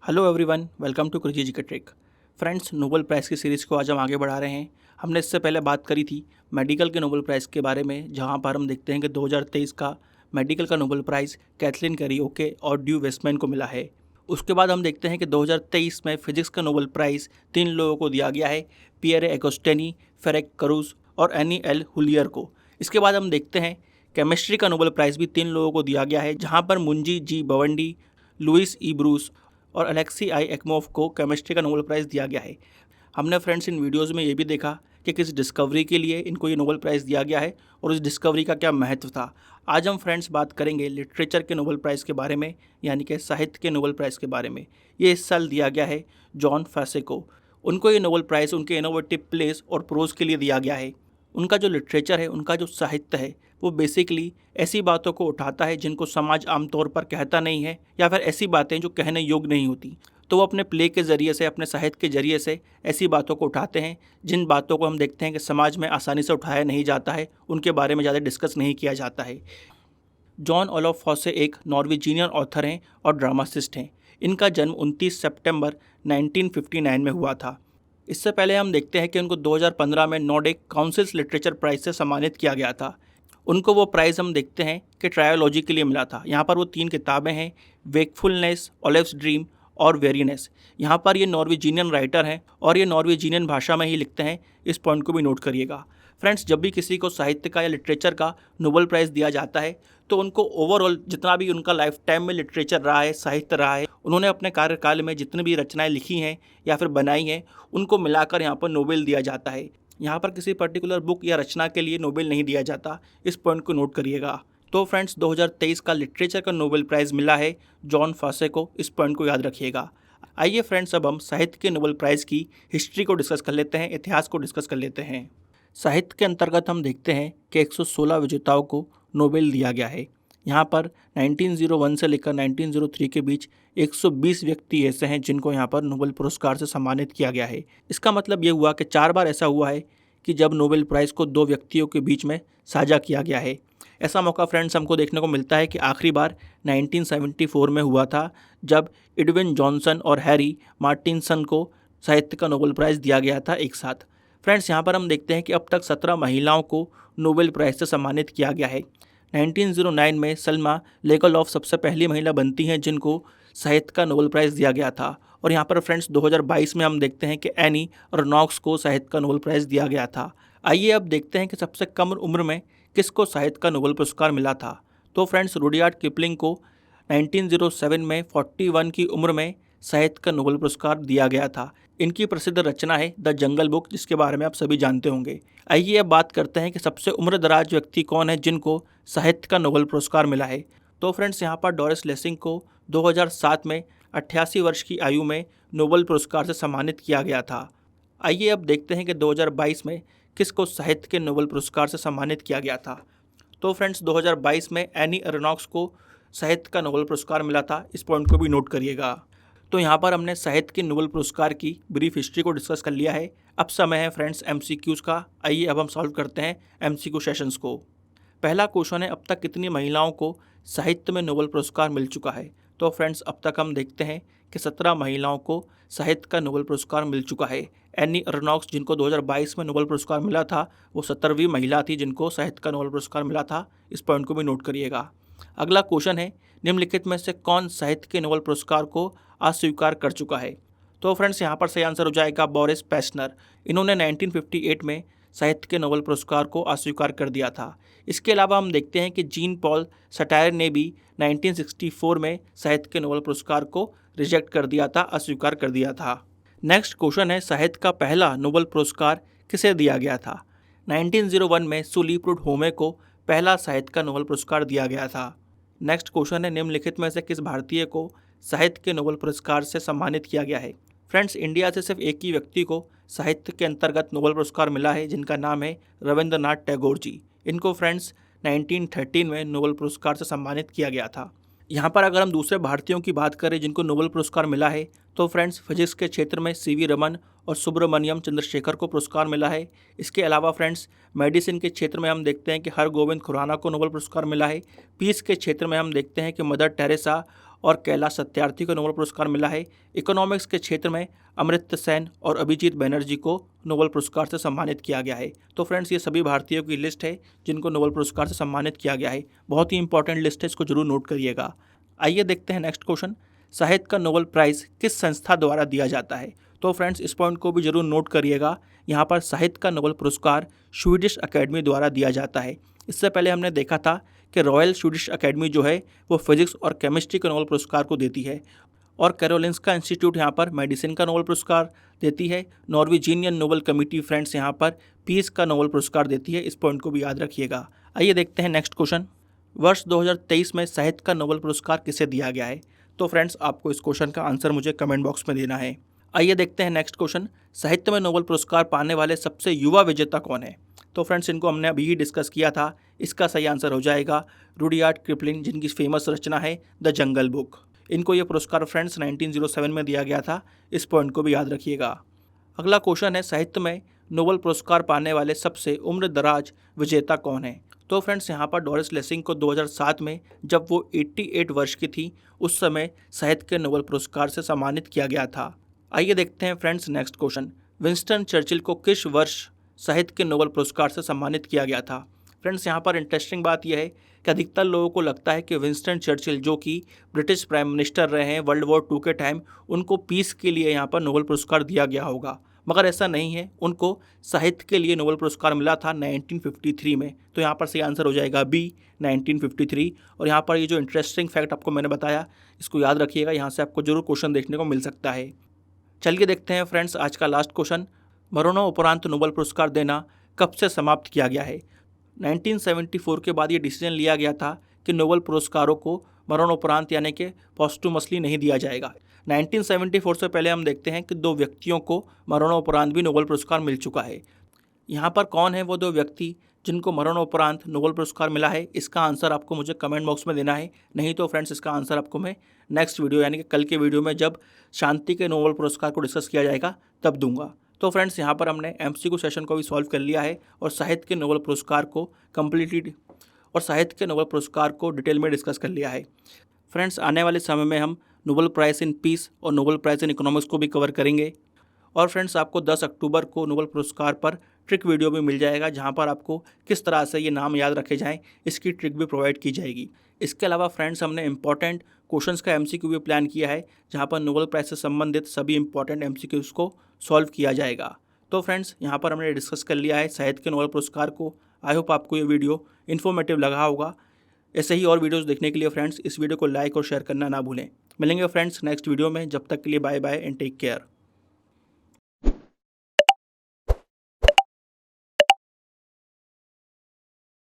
Hello everyone, welcome to crazy GK trick. Friends, Nobel prize की series को आज हम आगे बढ़ा रहे हैं। हमने इससे पहले बात करी थी मेडिकल के नोबेल प्राइज़ के बारे में, जहां पर हम देखते हैं कि 2023 का मेडिकल का नोबेल प्राइज़ कैथलीन कैरियोके और ड्यू वेस्टमैन को मिला है। उसके बाद हम देखते हैं कि 2023 में फिजिक्स का नोबेल प्राइज़ 3 लोगों को दिया गया है, पियरे एगोस्टेनी, फेरेक करूज और एनी एल हुलियर को। इसके बाद हम देखते हैं केमिस्ट्री का नोबेल प्राइज़ भी 3 लोगों को दिया गया है, जहाँ पर मुंजी जी बवंडी, लुइस ई ब्रूस और अलेक्सी आई एक्मोफ को केमिस्ट्री का नोबेल प्राइज़ दिया गया है। हमने फ्रेंड्स इन वीडियोज़ में ये भी देखा कि किस डिस्कवरी के लिए इनको ये नोबेल प्राइज़ दिया गया है और उस डिस्कवरी का क्या महत्व था। आज हम फ्रेंड्स बात करेंगे लिटरेचर के नोबेल प्राइज़ के बारे में, यानी कि साहित्य के नोबेल प्राइज़ के बारे में। ये इस साल दिया गया है जॉन फैसे को। उनको ये नोबेल प्राइज़ उनके इनोवेटिव प्लेस और प्रोज के लिए दिया गया है। उनका जो लिटरेचर है, उनका जो साहित्य है, वो बेसिकली ऐसी बातों को उठाता है जिनको समाज आमतौर पर कहता नहीं है, या फिर ऐसी बातें जो कहने योग्य नहीं होती। तो वो अपने प्ले के ज़रिए से, अपने साहित्य के ज़रिए से ऐसी बातों को उठाते हैं जिन बातों को हम देखते हैं कि समाज में आसानी से उठाया नहीं जाता है, उनके बारे में ज़्यादा डिस्कस नहीं किया जाता है। जॉन ओलोफ फॉसे एक नॉर्वेजियन ऑथर हैं और ड्रामासिस्ट हैं। इनका जन्म 29 सितंबर 1959 में हुआ था। इससे पहले हम देखते हैं कि उनको 2015 में नॉर्डिक काउंसिल्स लिटरेचर प्राइज़ से सम्मानित किया गया था। उनको वो प्राइज़ हम देखते हैं कि ट्रायोलॉजी के लिए मिला था। यहाँ पर वो 3 किताबें हैं, वेकफुलनेस, ओलिव्स ड्रीम और वेरीनेस। यहाँ पर ये नॉर्वेजियन राइटर हैं और ये नॉर्वेजियन भाषा में ही लिखते हैं। इस पॉइंट को भी नोट करिएगा। फ्रेंड्स, जब भी किसी को साहित्य का या लिटरेचर का नोबेल प्राइज़ दिया जाता है तो उनको ओवरऑल जितना भी उनका लाइफ टाइम में लिटरेचर रहा है, साहित्य रहा है, उन्होंने अपने कार्यकाल में जितनी भी रचनाएं लिखी हैं या फिर बनाई हैं, उनको मिलाकर यहाँ पर नोबेल दिया जाता है। यहाँ पर किसी पर्टिकुलर बुक या रचना के लिए नोबेल नहीं दिया जाता। इस पॉइंट को नोट करिएगा। तो फ्रेंड्स, 2023 का लिटरेचर का नोबेल प्राइज़ मिला है जॉन फॉसे को। इस पॉइंट को याद रखिएगा। आइए फ्रेंड्स, अब हम साहित्य के नोबेल प्राइज़ की हिस्ट्री को डिस्कस कर लेते हैं, इतिहास को डिस्कस कर लेते हैं। साहित्य के अंतर्गत हम देखते हैं कि 116 विजेताओं को नोबेल दिया गया है। यहाँ पर 1901 से लेकर 1903 के बीच 120 व्यक्ति ऐसे हैं जिनको यहाँ पर नोबेल पुरस्कार से सम्मानित किया गया है। इसका मतलब ये हुआ कि 4 बार ऐसा हुआ है कि जब नोबेल प्राइज़ को 2 व्यक्तियों के बीच में साझा किया गया है। ऐसा मौका फ्रेंड्स हमको देखने को मिलता है कि आखिरी बार 1974 में हुआ था, जब एडविन जॉनसन और हैरी मार्टिनसन को साहित्य का नोबेल प्राइज़ दिया गया था एक साथ। फ्रेंड्स, यहाँ पर हम देखते हैं कि अब तक 17 महिलाओं को नोबेल प्राइज़ से सम्मानित किया गया है। 1909 में सल्मा लेगलॉफ सबसे पहली महिला बनती हैं जिनको साहित्य का नोबेल प्राइज़ दिया गया था। और यहाँ पर फ्रेंड्स 2022 में हम देखते हैं कि एनी अर्नोक्स को साहित्य का नोबेल प्राइज़ दिया गया था। आइए अब देखते हैं कि सबसे कम उम्र में किसको साहित्य का नोबेल पुरस्कार मिला था। तो फ्रेंड्स, रुडयार्ड किपलिंग को 1907 में 41 की उम्र में साहित्य का नोबेल पुरस्कार दिया गया था। इनकी प्रसिद्ध रचना है द जंगल बुक, जिसके बारे में आप सभी जानते होंगे। आइए अब बात करते हैं कि सबसे उम्रदराज व्यक्ति कौन है जिनको साहित्य का नोबेल पुरस्कार मिला है। तो फ्रेंड्स, यहाँ पर डोरिस लेसिंग को 2007 में 88 वर्ष की आयु में नोबेल पुरस्कार से सम्मानित किया गया था। आइए अब देखते हैं कि 2022 में किसको साहित्य के नोबेल पुरस्कार से सम्मानित किया गया था। तो फ्रेंड्स, 2022 में एनी अर्नोक्स को साहित्य का नोबेल पुरस्कार मिला था। इस पॉइंट को भी नोट करिएगा। तो यहाँ पर हमने साहित्य के नोबेल पुरस्कार की ब्रीफ हिस्ट्री को डिस्कस कर लिया है। अब समय है फ्रेंड्स MCQs का। आइए अब हम सॉल्व करते हैं MCQ सेशंस को। पहला क्वेश्चन है, अब तक कितनी महिलाओं को साहित्य में नोबेल पुरस्कार मिल चुका है। तो फ्रेंड्स, अब तक हम देखते हैं कि 17 महिलाओं को साहित्य का नोबेल पुरस्कार मिल चुका है। एनी अर्नोक्स, जिनको 2022 में नोबेल पुरस्कार मिला था, वो 17वीं महिला थी जिनको साहित्य का नोबेल पुरस्कार मिला था। इस पॉइंट को भी नोट करिएगा। अगला क्वेश्चन है, निम्नलिखित में से कौन साहित्य के नोबेल पुरस्कार को अस्वीकार कर चुका है। तो फ्रेंड्स, यहाँ पर सही आंसर हो जाएगा बोरिस पेस्नर। इन्होंने 1958 में साहित्य के नोबेल पुरस्कार को अस्वीकार कर दिया था। इसके अलावा हम देखते हैं कि जीन पॉल सटायर ने भी 1964 में साहित्य के नोबेल पुरस्कार को रिजेक्ट कर दिया था, अस्वीकार कर दिया था। नेक्स्ट क्वेश्चन है, साहित्य का पहला नोबेल पुरस्कार किसे दिया गया था। 1901 में सुलीप्रुड होमे को पहला साहित्य का नोबेल पुरस्कार दिया गया था। नेक्स्ट क्वेश्चन है, निम्नलिखित में से किस भारतीय को साहित्य के नोबेल पुरस्कार से सम्मानित किया गया है। फ्रेंड्स, इंडिया से सिर्फ एक ही व्यक्ति को साहित्य के अंतर्गत नोबेल पुरस्कार मिला है, जिनका नाम है रविंद्रनाथ टैगोर जी। इनको फ्रेंड्स 1913 में नोबेल पुरस्कार से सम्मानित किया गया था। यहाँ पर अगर हम दूसरे भारतीयों की बात करें जिनको नोबेल पुरस्कार मिला है, तो फ्रेंड्स फिजिक्स के क्षेत्र में CV रमन और सुब्रमण्यम चंद्रशेखर को पुरस्कार मिला है। इसके अलावा फ्रेंड्स मेडिसिन के क्षेत्र में हम देखते हैं कि हरगोविंद खुराना को नोबेल पुरस्कार मिला है। पीस के क्षेत्र में हम देखते हैं कि मदर टेरेसा और कैलाश सत्यार्थी को नोबेल पुरस्कार मिला है। इकोनॉमिक्स के क्षेत्र में अमर्त्य सेन और अभिजीत बैनर्जी को नोबेल पुरस्कार से सम्मानित किया गया है। तो फ्रेंड्स ये सभी भारतीयों की लिस्ट है जिनको नोबेल पुरस्कार से सम्मानित किया गया है। बहुत ही इंपॉर्टेंट लिस्ट है, इसको जरूर नोट करिएगा। आइए देखते हैं नेक्स्ट क्वेश्चन, साहित्य का नोबेल प्राइज़ किस संस्था द्वारा दिया जाता है। तो फ्रेंड्स इस पॉइंट को भी जरूर नोट करिएगा। यहाँ पर साहित्य का नोबेल पुरस्कार स्वीडिश अकेडमी द्वारा दिया जाता है। इससे पहले हमने देखा था कि रॉयल स्वीडिश अकेडमी जो है वो फिजिक्स और केमिस्ट्री के नोबेल पुरस्कार को देती है, और कैरोलिंस्का इंस्टीट्यूट यहाँ पर मेडिसिन का नोबेल पुरस्कार देती है। नॉर्वेजियन नोबेल कमेटी फ्रेंड्स यहाँ पर पीस का नोबेल पुरस्कार देती है। इस पॉइंट को भी याद रखिएगा। आइए देखते हैं नेक्स्ट क्वेश्चन, वर्ष 2023 में साहित्य का नोबेल पुरस्कार किसे दिया गया है। तो फ्रेंड्स आपको इस क्वेश्चन का आंसर मुझे कमेंट बॉक्स में देना है। आइए देखते हैं नेक्स्ट क्वेश्चन, साहित्य में नोबेल पुरस्कार पाने वाले सबसे युवा विजेता कौन है। तो फ्रेंड्स इनको हमने अभी ही डिस्कस किया था। इसका सही आंसर हो जाएगा रुडयार्ड किपलिंग, जिनकी फेमस रचना है द जंगल बुक। इनको ये पुरस्कार फ्रेंड्स 1907 में दिया गया था। इस पॉइंट को भी याद रखिएगा। अगला क्वेश्चन है, साहित्य में नोबेल पुरस्कार पाने वाले सबसे उम्र दराज विजेता कौन है। तो फ्रेंड्स यहाँ पर डोरिस लेसिंग को 2007 में जब वो 88 वर्ष की थी उस समय साहित्य के नोबेल पुरस्कार से सम्मानित किया गया था। आइए देखते हैं friends next question, Winston Churchill को किस वर्ष साहित्य के नोबेल पुरस्कार से सम्मानित किया गया था। फ्रेंड्स यहाँ पर इंटरेस्टिंग बात यह है कि अधिकतर लोगों को लगता है कि विंस्टन चर्चिल जो कि ब्रिटिश प्राइम मिनिस्टर रहे हैं वर्ल्ड वॉर 2 के टाइम, उनको पीस के लिए यहाँ पर नोबेल पुरस्कार दिया गया होगा, मगर ऐसा नहीं है। उनको साहित्य के लिए नोबेल पुरस्कार मिला था 1953 में। तो यहाँ पर सही आंसर हो जाएगा बी 1953। और यहाँ पर ये जो इंटरेस्टिंग फैक्ट आपको मैंने बताया इसको याद रखिएगा, यहाँ से आपको जरूर क्वेश्चन देखने को मिल सकता है। चलिए देखते हैं फ्रेंड्स आज का लास्ट क्वेश्चन, मरणोपरांत नोबेल पुरस्कार देना कब से समाप्त किया गया है। 1974 के बाद ये डिसीजन लिया गया था कि नोबेल पुरस्कारों को मरणोपरांत यानी कि पोस्टुमसली नहीं दिया जाएगा। 1974 से पहले हम देखते हैं कि 2 व्यक्तियों को मरणोपरांत भी नोबेल पुरस्कार मिल चुका है। यहाँ पर कौन है वो 2 व्यक्ति जिनको मरणोपरांत नोबेल पुरस्कार मिला है, इसका आंसर आपको मुझे कमेंट बॉक्स में देना है। नहीं तो फ्रेंड्स इसका आंसर आपको मैं नेक्स्ट वीडियो यानी कि कल के वीडियो में जब शांति के नोबेल पुरस्कार को डिस्कस किया जाएगा तब दूंगा। तो फ्रेंड्स यहाँ पर हमने MCQ सेशन को भी सॉल्व कर लिया है और साहित्य के नोबेल पुरस्कार को डिटेल में डिस्कस कर लिया है। फ्रेंड्स आने वाले समय में हम नोबेल प्राइज़ इन पीस और नोबेल प्राइज़ इन इकोनॉमिक्स को भी कवर करेंगे। और फ्रेंड्स आपको 10 अक्टूबर को नोबेल पुरस्कार पर ट्रिक वीडियो भी मिल जाएगा, जहां पर आपको किस तरह से ये नाम याद रखे जाएं इसकी ट्रिक भी प्रोवाइड की जाएगी। इसके अलावा फ्रेंड्स हमने इंपॉर्टेंट क्वेश्चंस का MCQ भी प्लान किया है, जहां पर नोबेल प्राइज़ से संबंधित सभी इंपॉर्टेंट MCQs को सॉल्व किया जाएगा। तो फ्रेंड्स यहाँ पर हमने डिस्कस कर लिया है साहित्य के नोबेल पुरस्कार को। आई होप आपको ये वीडियो इन्फॉर्मेटिव लगा होगा। ऐसे ही और वीडियोस देखने के लिए फ्रेंड्स इस वीडियो को लाइक और शेयर करना ना भूलें। मिलेंगे फ्रेंड्स नेक्स्ट वीडियो में, जब तक के लिए bye bye and take care.